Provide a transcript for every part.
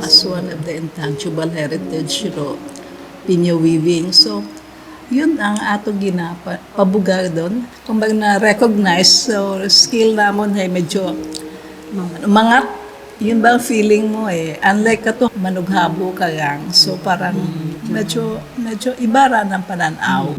as one of the intangible heritage, Pinyo weaving. So, yun ang ato pabugar doon. Kung na-recognize, so skill namon ay medyo mangat. Yun ba ang feeling mo eh? Unlike ka to, manughabo ka lang. So parang medyo ibara ng pananaw.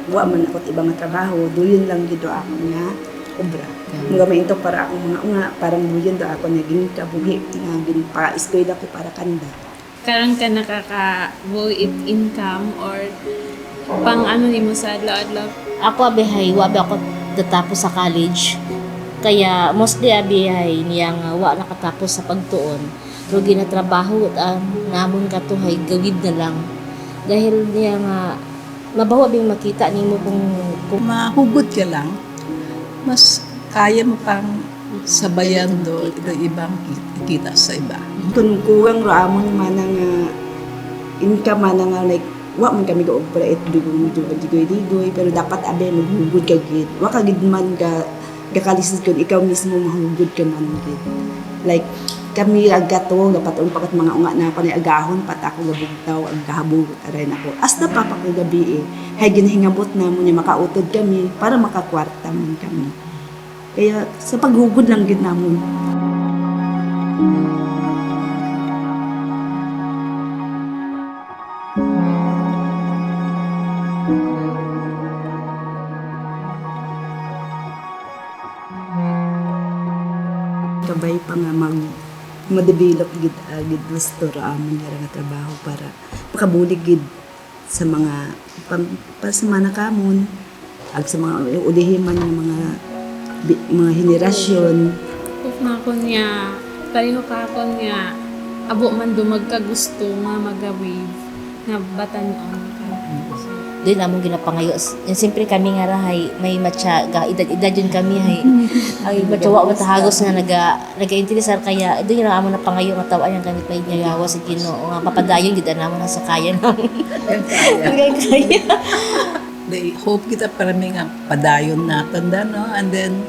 Wa man ako ibang trabaho, duyon lang gid ako nga obra. Mga mainto para akong mga unga, parang duyon do ako naging kabuhi nga ginpa-eskwela ko para kanda. Karon ka nakaka-buit income or pang ano ni mo sa adlaw-adlaw? Ako abihay, wabi ako natapos sa college. Kaya mostly abihay niya nga wa nakatapos sa pagtuon. Pero ginatrabaho at namon katuhay gawid na lang. Dahil niya nga mabawa bing makita nimo kung Mahugot ka lang, mas kaya mo pang sabayan do ibang kita sa iba. Kung kuwang raamon man nga income man nga like wa man kami go-obra it digoy pero dapat abe maghugod ka gid. Wa ka gid man ka gakalisod kun ikaw mismo mahugod ka man gid. Like kami agato gapatong pakat mga unga na panay agahon pat ako gabugtaw ang gahabugot aray nako hasta pa ko gabi hay ginhingabot na mo niya makautod kami para makakwarta man kami kaya sa paghugod lang gid namon. Kabay pa nga ma-develop gid gusto ra amon nga trabaho para makabulig gid sa mga para sa mga nakamon ag sa mga ulihiman ng mga henerasyon. Kung ako niya, pareho ka ako niya, abo man dumag ka gusto nga mag-wave nga batanon ka. doon namong ginapangayo. Siyempre kami nga rahay, may matya, edad yun kami hay. Ay, matyawa matahagos nga naga-interesar kaya, doon yung namon na pangayo nga tawaan yung gamit may nagawa sa Ginoo nga papadayon, gida namon sa kaya namin. Hanggang kaya. They hope kita parami nga padayon natin no? And then,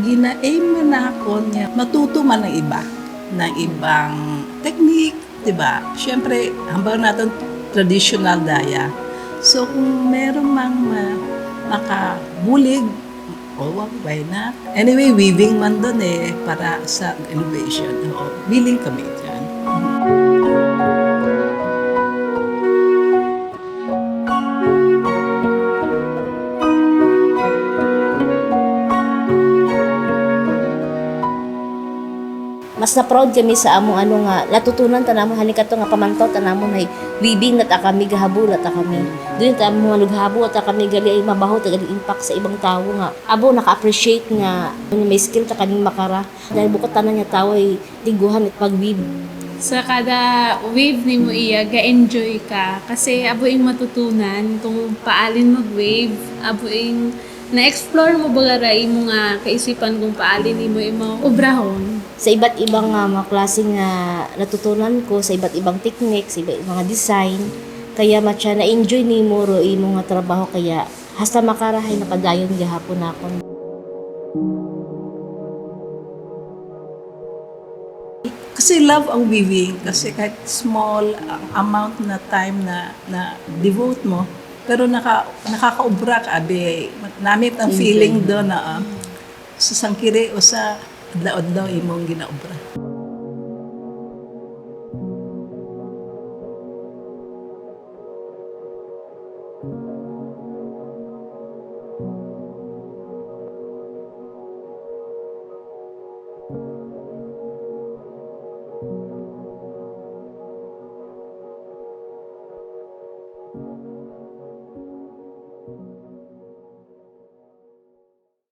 gina-aim man ako niya, matuto man ng iba, ng ibang technique, diba? Siyempre, hambang natin traditional daya. So, kung meron mang makabulig, why not? Anyway, weaving man doon para sa innovation. Willing kami dyan. Mas na proud kami sa among nga natutunan ta namon hani kadto nga pamantaw ta namon ay weaving na ta kami gahabol ta kami. Dili ta mo naghabo ta kami gali ay mabaho ta gali impact sa ibang tawo nga abo naka-appreciate nga may skill ta kaning makara dahil bukod tanan niya tawo ay tiguhan at pag-weave. Sa kada wave ni mo iya, ga-enjoy ka. Kasi abuing matutunan kung paalin mag-wave, abuing na-explore mo bagara imo nga kaisipan kung paalin imo obrahon. Sa iba't ibang mga klase nga natutunan ko sa iba't ibang technique, sa iba't mga design, kaya matya na-enjoy ni mo ro imo nga trabaho kaya hasta makarahay nakadayon gihapon ako. Kasi love ang weaving, kasi kahit small amount na time na devote mo, pero nakakaubra ka, namit ang feeling doon na sa sangkiri o sa adlaw-adlaw imong ginaubra.